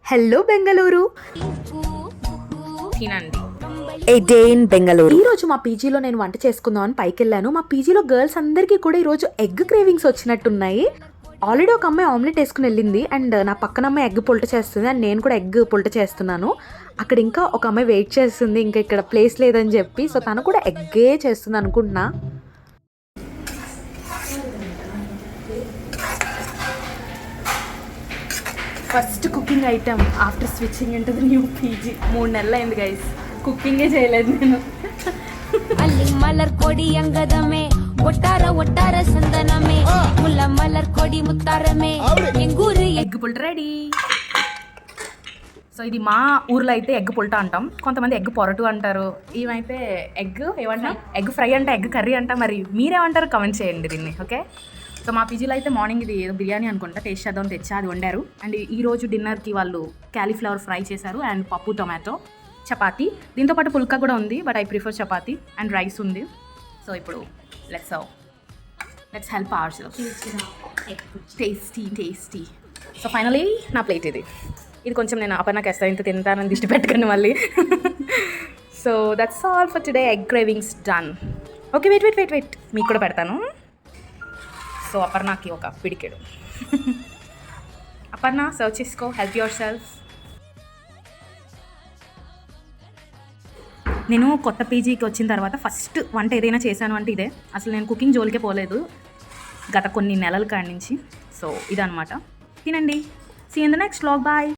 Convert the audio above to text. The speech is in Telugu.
హలో బెంగళూరు. తినండి. ఏ డే ఇన్ బెంగళూరు. ఈరోజు మా పీజీలో నేను వంట చేసుకుందాం అని పైకి వెళ్ళాను. మా పీజీలో గర్ల్స్ అందరికీ కూడా ఈరోజు ఎగ్ క్రేవింగ్స్ వచ్చినట్టున్నాయి. ఆల్రెడీ ఒక అమ్మాయి ఆమ్లెట్ వేసుకుని వెళ్ళింది అండ్ నా పక్కన అమ్మాయి ఎగ్ పొల్ట చేస్తుంది అండ్ నేను కూడా ఎగ్ పొల్ట చేస్తున్నాను. అక్కడ ఇంకా ఒక అమ్మాయి వెయిట్ చేస్తుంది, ఇంకా ఇక్కడ ప్లేస్ లేదని చెప్పి. సో తను కూడా ఎగ్గే చేస్తుంది అనుకుంటున్నా. First cooking item after switching into the new PG. 3 నెలలు అయింది గైస్, కుకింగే చేయలేదు నేను. ಅಲ್ಲಿ ಮಲರ್ ಕೊಡಿ ಅಂಗದಮೆ ಒಟ್ಟಾರ ಒಟ್ಟಾರ ಸಂದನಮೆ ಮುಲ್ಲ ಮಲರ್ ಕೊಡಿ ಮುತ್ತಾರಮೆ ಎಂಗೂರಿ ఎగ్ పుల్ట రెడీ. సో ఇది మా ఊర్లో అయితే ఎగ్ పుల్ట అంటాం, కొంతమంది ఎగ్ పొరటు అంటారు, ఇవైతే ఎగ్ ఏమంటాం, ఎగ్ ఫ్రై అంట, ఎగ్ కర్రీ అంట. మరి మీరేమంటారు కమెంట్ చేయండి దీన్ని. ఓకే, సో మా పీజీలో అయితే మార్నింగ్ ఇది ఏదో బిర్యానీ అనుకుంటా టేస్ట్ చేద్దాం తెచ్చా, అది వండారు. అండ్ ఈరోజు డిన్నర్కి వాళ్ళు క్యాలీఫ్లవర్ ఫ్రై చేశారు అండ్ పప్పు టొమాటో చపాతీ, దీంతోపాటు పుల్కా కూడా ఉంది, but I prefer chapati. And rice ఉంది. సో ఇప్పుడు let's help our self. Tasty. So finally నా ప్లేట్ ఇది కొంచెం నేను అపర్ణకి వేస్తాను, ఇంత తింటానని దిష్టి పెట్టకండి మళ్ళీ. So that's all for today. Egg cravings done. Okay, wait మీకు కూడా పెడతాను. సో అపర్ణకి ఒక పిడికెడు. అపర్ణ సర్వ్ చేసుకో, హెల్ప్ యువర్ సెల్ఫ్. నేను కొత్త పీజీకి వచ్చిన తర్వాత ఫస్ట్ వంట ఏదైనా చేశాను అంటే ఇదే. అసలు నేను కుకింగ్ జోలికే పోలేదు గత కొన్ని నెలల కాడి నుంచి. సో ఇదనమాట. తినండి. See in the next vlog. Bye.